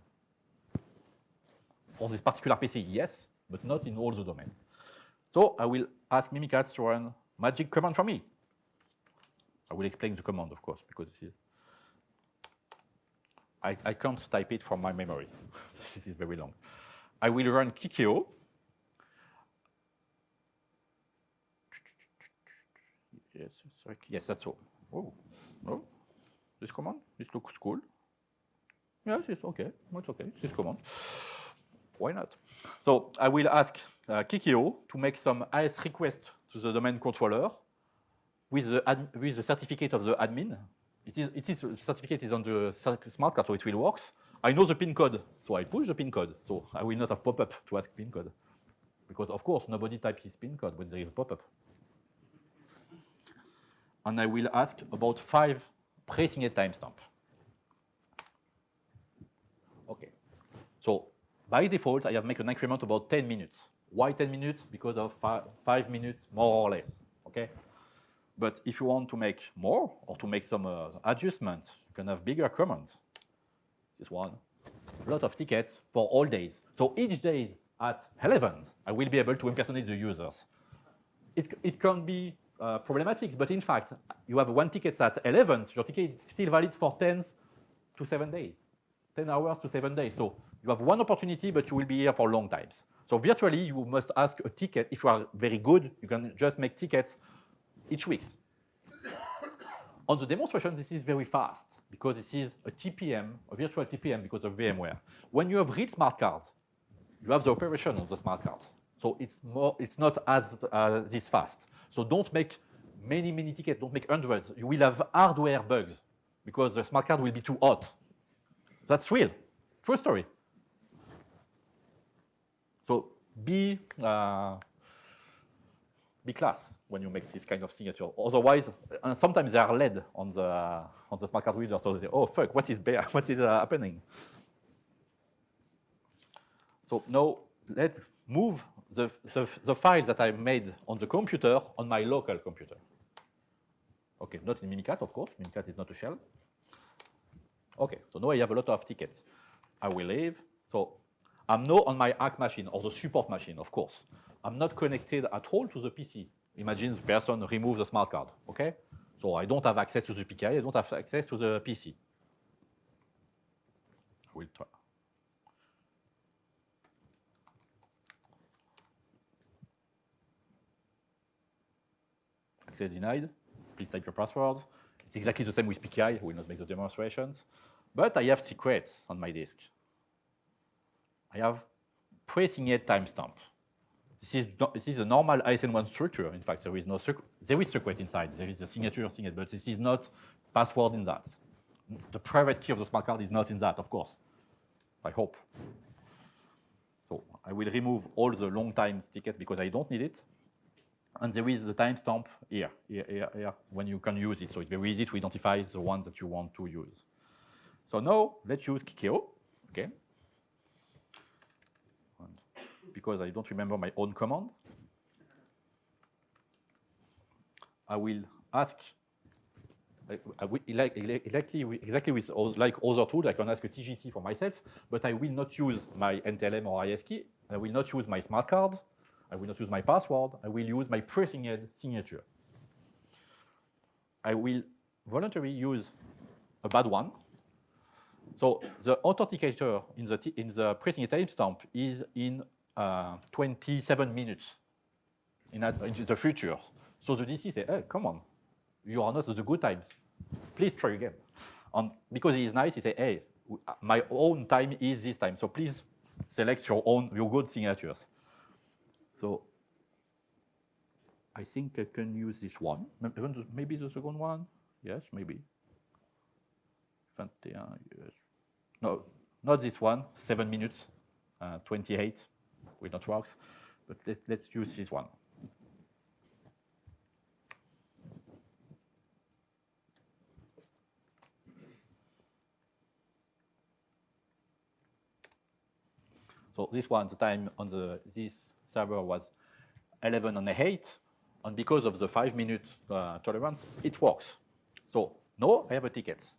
For this particular PC, yes, but not in all the domain. So I will ask mimikatz to run magic command for me. I will explain the command, of course, because this is. I can't type it from my memory. This is very long. I will run kekeo. Yes, that's all. Oh, no, this command, this looks cool. Yes, it's okay. It's okay. This command. Why not? So I will ask kekeo to make some AS request to the domain controller with the certificate of the admin. The certificate is on the smart card, so it will work. I know the pin code, so I push the pin code. So I will not have pop-up to ask pin code. because of course nobody types his PIN code when there is a pop-up. And I will ask about 5 pressing a timestamp. Okay. So by default, I have made an increment about 10 minutes. Why 10 minutes? Because of 5 minutes more or less. Okay. But if you want to make more or to make some adjustments, you can have bigger commands. This one, a lot of tickets for all days. So each day at 11, I will be able to impersonate the users. It can be problematic, but in fact, you have 1 ticket at 11, so your ticket is still valid for 10 to 7 days, 10 hours to 7 days. So you have 1 opportunity, but you will be here for long times. So virtually, you must ask a ticket. If you are very good, you can just make tickets each week. On the demonstration, this is very fast because this is a TPM, a virtual TPM because of VMware. When you have real smart cards, you have the operation on the smart cards. So it's not as this fast. So don't make many tickets, don't make hundreds. You will have hardware bugs because the smart card will be too hot. That's real, true story. So be class when you make this kind of signature. Otherwise, and sometimes they are LED on the smart card reader, so they say, oh fuck, what is happening? So now let's move the files that I made on the computer on my local computer. Okay, not in mimikatz, of course. Mimikatz is not a shell. Okay, so now I have a lot of tickets. I will leave. So I'm now on my hack machine or the support machine, of course. I'm not connected at all to the PC. Imagine the person removes the smart card, okay? So I don't have access to the PKI, I don't have access to the PC. I will try. Access denied. Please type your passwords. It's exactly the same with PKI. I will not make the demonstrations. But I have secrets on my disk. I have pressing a timestamp. This is a normal ISN1 structure. In fact, there is no secret. There is secret inside. There is a signature, but this is not password in that. The private key of the smart card is not in that, of course. I hope. So I will remove all the long time tickets because I don't need it. And there is the timestamp here, when you can use it. So it's very easy to identify the ones that you want to use. So now let's use kekeo, okay? And because I don't remember my own command, I will ask, exactly with like other tools, I can ask a TGT for myself, but I will not use my NTLM or IS-key. I will not use my smart card. I will not use my password. I will use my pressing head signature. I will voluntarily use a bad one. So the authenticator in the pressing head timestamp is in 27 minutes in the future. So the DC say, hey, come on, you are not at the good times. Please try again. And because he is nice, he say, hey, my own time is this time. So please select your good signatures. So I think I can use this one. Maybe the second one? Yes, maybe. 21, yes. No, not this one. 7 minutes, 28. Will not work. But let's use this one. So this one, the time on this server was 11:08, and because of the 5-minute tolerance, it works. So now I have a ticket.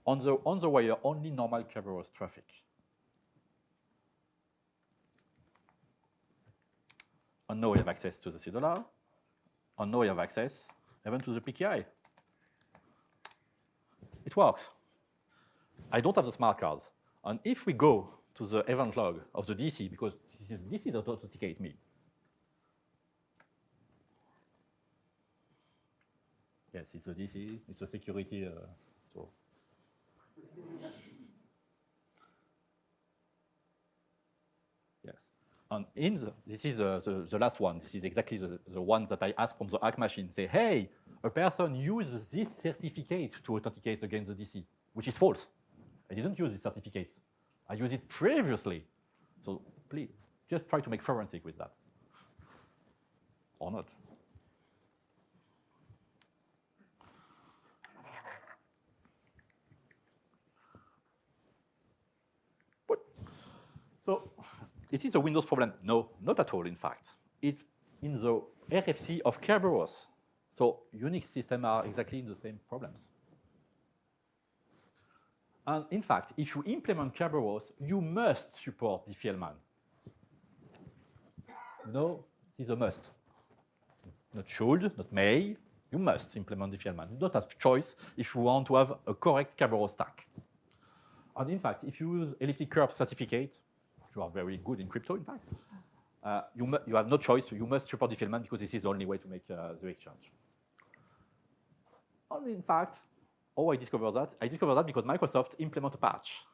On the wire, only normal Kerberos traffic. And now I have access to the CDR, and now I have access even to the PKI. It works. I don't have the smart cards. And if we go to the event log of the DC, because this is DC that authenticates me. Yes, it's a DC, it's a security. So. Yes, and this is the last one. This is exactly the one that I asked from the hack machine. Say, hey, a person uses this certificate to authenticate against the DC, which is false. I didn't use this certificate. I used it previously. So please, just try to make forensic with that. Or not. What? So, is this a Windows problem? No, not at all, in fact. It's in the RFC of Kerberos. So Unix systems are exactly in the same problems. And in fact, if you implement Kerberos, you must support diffie-Hellman. No, this is a must. Not should, not may. You must implement diffie-Hellman. You don't have choice if you want to have a correct Kerberos stack. And in fact, if you use elliptic curve certificate, you are very good in crypto, in fact, you have no choice. You must support diffie-Hellman because this is the only way to make the exchange. And in fact, how I discovered that? I discovered that because Microsoft implemented a patch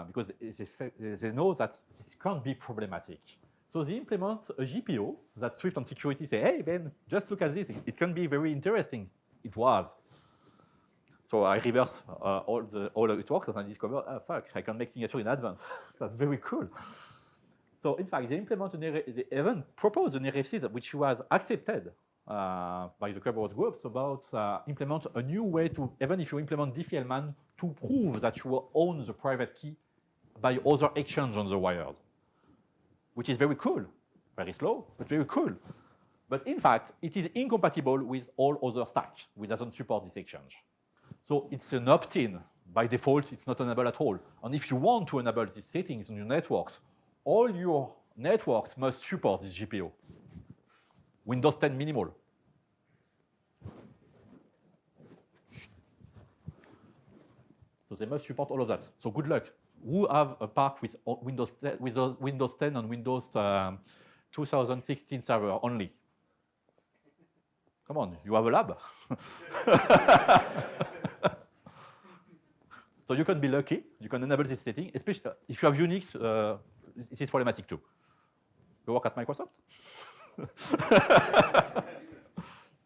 because they know that this can't be problematic. So they implement a GPO that Swift and security say, hey, Ben, just look at this. It can be very interesting. It was. So I reverse all of it works, and I discovered, oh, fuck, I can make signature in advance. That's very cool. So in fact, they even proposed an RFC which was accepted by the Kerberos groups about implement a new way to, even if you implement diffie-Hellman, to prove that you own the private key by other exchange on the wired, which is very cool. Very slow, but very cool. But in fact, it is incompatible with all other stack, which doesn't support this exchange. So it's an opt-in. By default, it's not enabled at all. And if you want to enable these settings on your networks, all your networks must support this GPO. Windows 10 minimal. So they must support all of that. So good luck. Who have a park with Windows 10 and Windows 2016 server only? Come on, you have a lab. So you can be lucky. You can enable this setting, especially if you have Unix. This is problematic too. You work at Microsoft?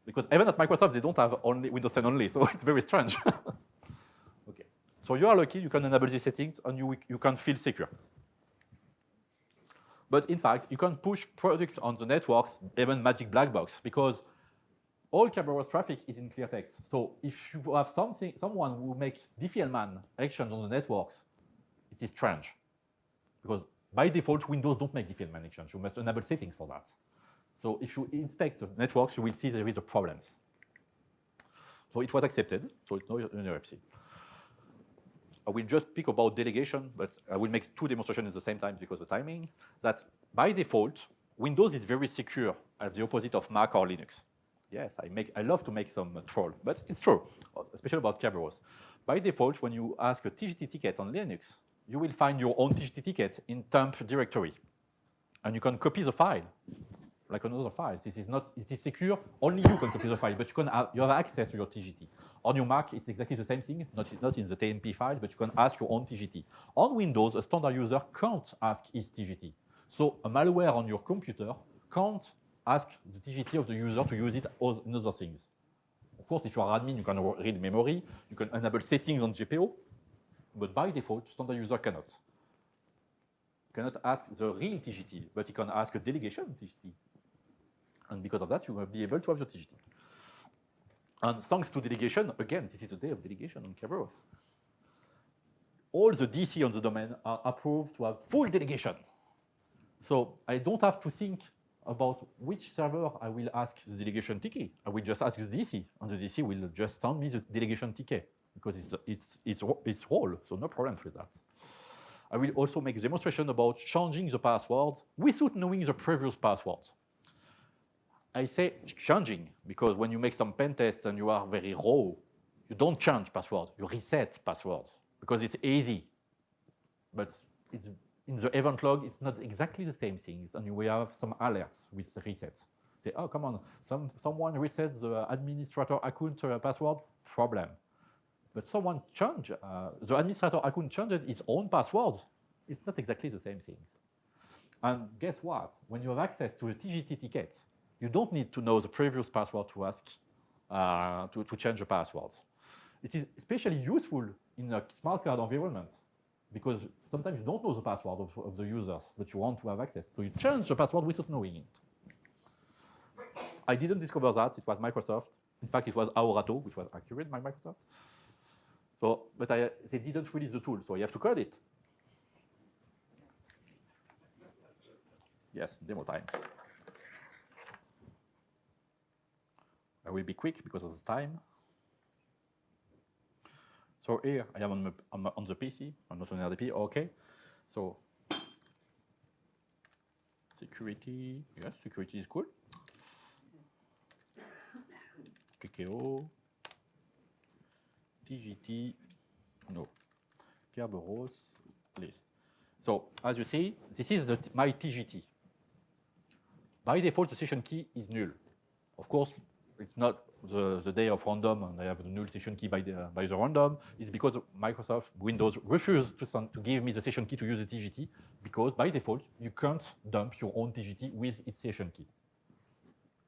Because even at Microsoft, they don't have only Windows 10 only, so it's very strange. Okay. So you are lucky, you can enable these settings, and you can feel secure. But in fact, you can push products on the networks, even magic black box, because all Kerberos traffic is in clear text. So if you have someone who makes diffie-Hellman exchange on the networks, it is strange. Because by default, Windows don't make diffie-Hellman exchange. You must enable settings for that. So if you inspect the networks, you will see there is a problems. So it was accepted. So it's no RFC. I will just speak about delegation, but I will make two demonstrations at the same time because of the timing. That by default, Windows is very secure, as the opposite of Mac or Linux. Yes, I love to make some troll, but it's true, especially about Kerberos. By default, when you ask a TGT ticket on Linux, you will find your own TGT ticket in temp directory. And you can copy the file, like another file. It is secure, only you can copy the file, but you have access to your TGT. On your Mac, it's exactly the same thing, not in the TMP file, but you can ask your own TGT. On Windows, a standard user can't ask his TGT. So a malware on your computer can't ask the TGT of the user to use it in other things. Of course, if you are admin, you can read memory, you can enable settings on GPO, but by default, standard user cannot. Cannot ask the real TGT, but he can ask a delegation TGT. And because of that, you will be able to have the TGT. And thanks to delegation, again, this is the day of delegation on Kerberos. All the DC on the domain are approved to have full delegation. So I don't have to think about which server I will ask the delegation ticket. I will just ask the DC, and the DC will just send me the delegation ticket because it's role, so no problem with that. I will also make a demonstration about changing the password without knowing the previous passwords. I say changing because when you make some pen tests and you are very raw, you don't change password, you reset password because it's easy. But it's in the event log, it's not exactly the same things, and we have some alerts with resets. Say, oh, come on, someone resets the administrator account password, problem. But someone changed, the administrator account changed its own password. It's not exactly the same things. And guess what? When you have access to a TGT ticket, you don't need to know the previous password to ask to change the passwords. It is especially useful in a smart card environment because sometimes you don't know the password of the users, but you want to have access. So you change the password without knowing it. I didn't discover that. It was Microsoft. In fact, it was Aorato, which was accurate by Microsoft. So, but they didn't release the tool, so you have to code it. Yes, demo time. I will be quick because of the time. So here I am on the PC, I'm not on the RDP, okay. So security, yes, security is cool. Kekeo, TGT, no, Kerberos list. So as you see, this is my TGT. By default, the session key is null. Of course, it's not the day of random and I have the null session key by the random. It's because Microsoft Windows refused to give me the session key to use the TGT because by default, you can't dump your own TGT with its session key.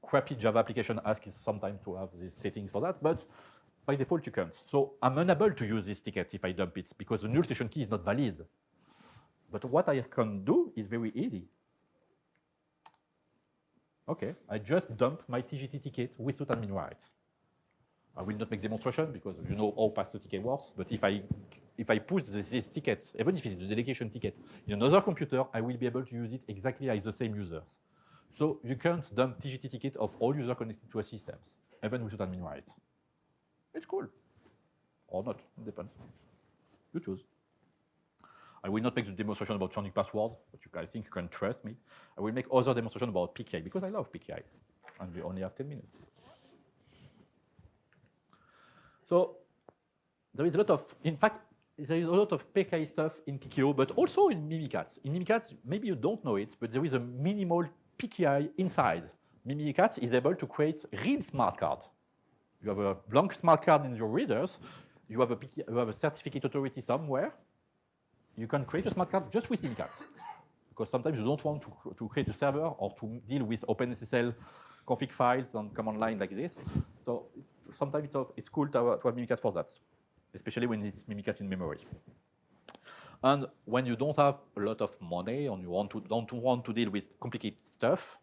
Crappy Java application asks sometimes to have these settings for that, but by default, you can't. So I'm unable to use this ticket if I dump it because the null session key is not valid. But what I can do is very easy. Okay, I just dump my TGT ticket without admin rights. I will not make demonstration because you know how pass the ticket works, but if I push this ticket, even if it's the delegation ticket, in another computer, I will be able to use it exactly as the same users. So you can't dump TGT ticket of all users connected to a system, even without admin rights. It's cool. Or not, it depends. You choose. I will not make the demonstration about changing password, but I think you can trust me. I will make other demonstration about PKI because I love PKI, and we only have 10 minutes. So there is a lot of, in fact, there is a lot of PKI stuff in kekeo, but also in mimikatz. In mimikatz, maybe you don't know it, but there is a minimal PKI inside. Mimikatz is able to create real smart card. You have a blank smart card in your readers. You have a certificate authority somewhere. You can create a smart card just with mimikatz. Because sometimes you don't want to create a server or to deal with OpenSSL config files on command line like this. So sometimes it's cool to have mimikatz for that, especially when it's mimikatz in memory. And when you don't have a lot of money and you don't want to deal with complicated stuff,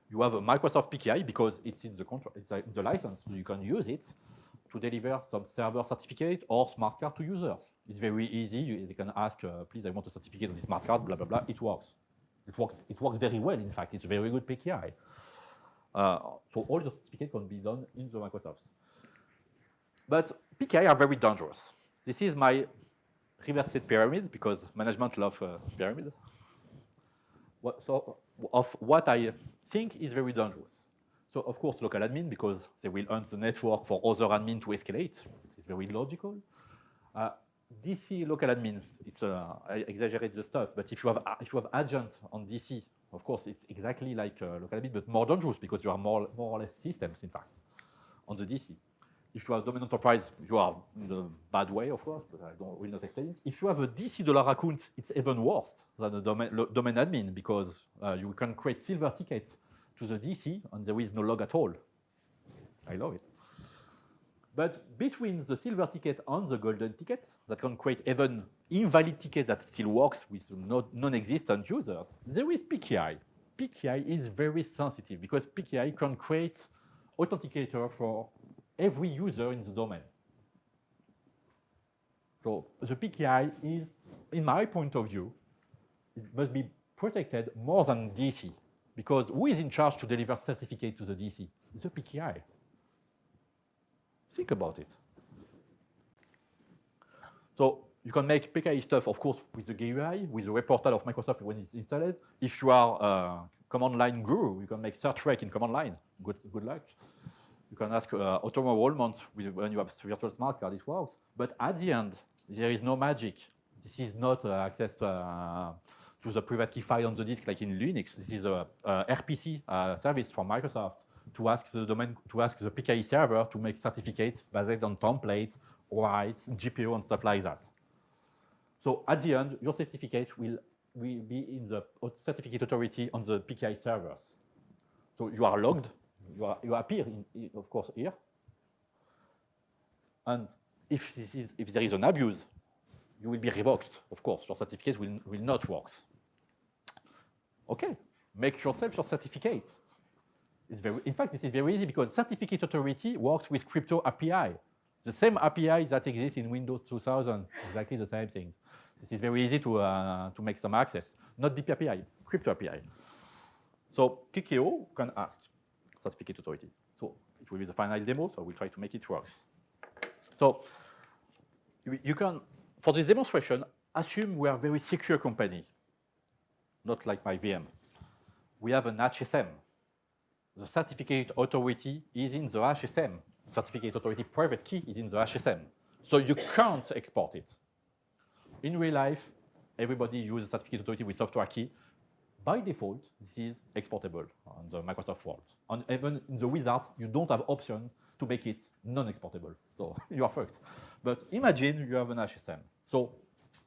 you have a Microsoft PKI because it's in the contract, it's in the license, so you can use it to deliver some server certificate or smart card to users. It's very easy. They can ask, please, I want a certificate of this smart card, blah, blah, blah. It works. It works very well, in fact. It's a very good PKI. So all the certificates can be done in the Microsoft. But PKI are very dangerous. This is my reversed pyramid, because management love pyramid. Of what I think is very dangerous. So of course, local admin, because they will earn the network for other admin to escalate. It's very logical. DC local admins, I exaggerate the stuff, but if you have agent on DC, of course, it's exactly like local admin, but more dangerous because you are more or less systems, in fact, on the DC. If you have domain enterprise, you are in the bad way, of course, but I will not explain it. If you have a DC dollar account, it's even worse than a domain admin because you can create silver tickets to the DC and there is no log at all. I love it. But between the silver ticket and the golden ticket, that can create even invalid ticket that still works with non-existent users, there is PKI. PKI is very sensitive because PKI can create authenticator for every user in the domain. So the PKI is, in my point of view, it must be protected more than DC, because who is in charge to deliver certificate to the DC? The PKI. Think about it. So you can make PKI stuff, of course, with the GUI, with the web portal of Microsoft when it's installed. If you are a command line guru, you can make search rec in command line. Good luck. You can ask auto enrollment when you have virtual smart card, it works. But at the end, there is no magic. This is not access to the private key file on the disk like in Linux. This is a RPC service from Microsoft to ask the domain, to ask the PKI server to make certificates based on templates, rights, GPO, and stuff like that. So at the end, your certificate will be in the certificate authority on the PKI servers. So you are logged. You appear, of course, here. And if there is an abuse, you will be revoked, of course. Your certificate will not work. Okay, make yourself your certificate. In fact, this is very easy because certificate authority works with crypto API. The same API that exists in Windows 2000, exactly the same things. This is very easy to make some access. Not DP API, crypto API. So kekeo can ask certificate authority. So it will be the final demo, so we'll try to make it work. So you can, for this demonstration, assume we are a very secure company, not like my VM. We have an HSM. The certificate authority is in the HSM. Certificate authority private key is in the HSM. So you can't export it. In real life, everybody uses certificate authority with software key. By default, this is exportable on the Microsoft world. And even in the wizard, you don't have option to make it non-exportable. So you are fucked. But imagine you have an HSM. So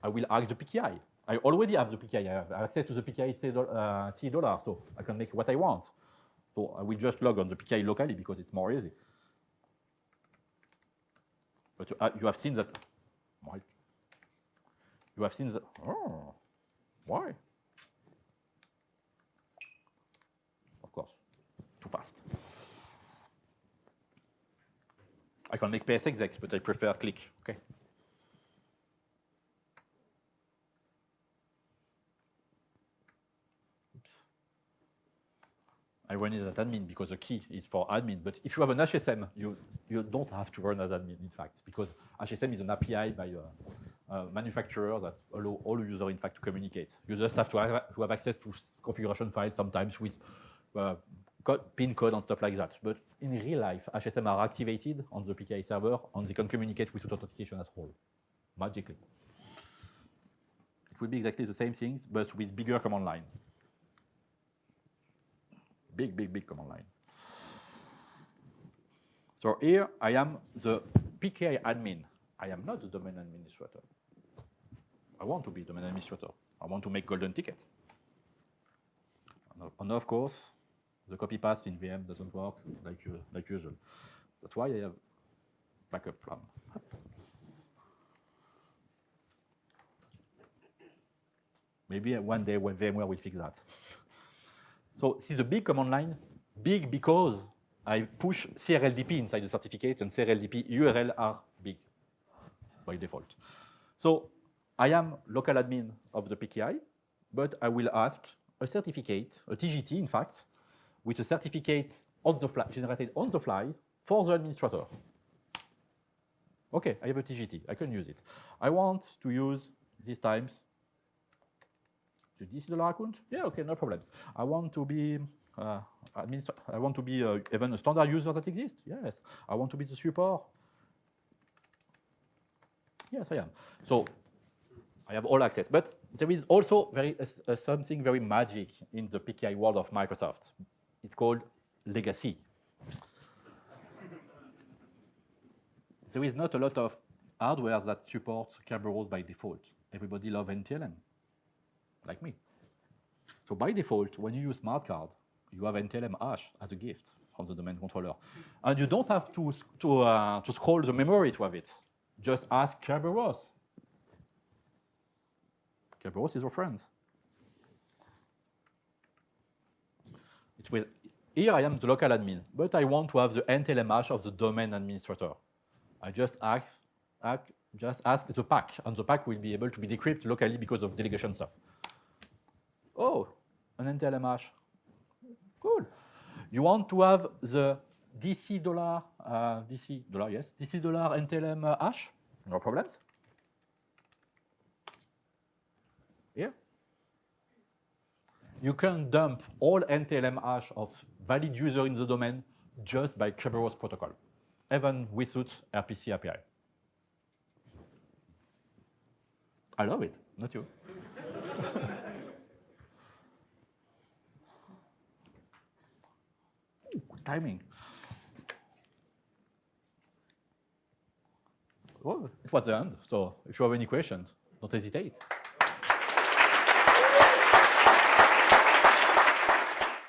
I will ask the PKI. I already have the PKI. I have access to the PKI $C, so I can make what I want. So I will just log on the PKI locally because it's more easy. But you have seen that. You have seen that. Oh, why? Of course, too fast. I can make PSExec, but I prefer click. Okay. I run it as admin because the key is for admin. But if you have an HSM, you don't have to run as admin, in fact, because HSM is an API by a manufacturer that allow all users, in fact, to communicate. You just have to have access to configuration files sometimes with pin code and stuff like that. But in real life, HSM are activated on the PKI server, and they can communicate with authentication as whole, magically. It will be exactly the same things, but with bigger command line. Big command line. So here I am the PKI admin. I am not the domain administrator. I want to be domain administrator. I want to make golden tickets. And of course, the copy paste in VM doesn't work like usual. That's why I have backup plan. Maybe one day when VMware will fix that. So this is a big command line, big because I push CRLDP inside the certificate, and CRLDP URL are big by default. So I am local admin of the PKI, but I will ask a certificate, a TGT in fact, with a certificate on the fly, generated on the fly for the administrator. Okay, I have a TGT, I can use it. I want to use these times the $DC account? Yeah, okay, no problems. I want to be even a standard user that exists. Yes. I want to be the support. Yes, I am. So I have all access. But there is also something very magic in the PKI world of Microsoft. It's called legacy. There is not a lot of hardware that supports Kerberos by default. Everybody loves NTLM. Like me. So by default, when you use smart card, you have NTLM hash as a gift from the domain controller. And you don't have to scroll the memory to have it. Just ask Kerberos. Kerberos is your friend. Here I am the local admin, but I want to have the NTLM hash of the domain administrator. I just ask the pack, and the pack will be able to be decrypted locally because of delegation stuff. Oh, an NTLM hash. Cool. You want to have the DC dollar NTLM hash? No problems. Here. You can dump all NTLM hash of valid user in the domain just by Kerberos protocol, even without RPC API. I love it, not you. Good timing. Well, it was the end. So if you have any questions, don't hesitate.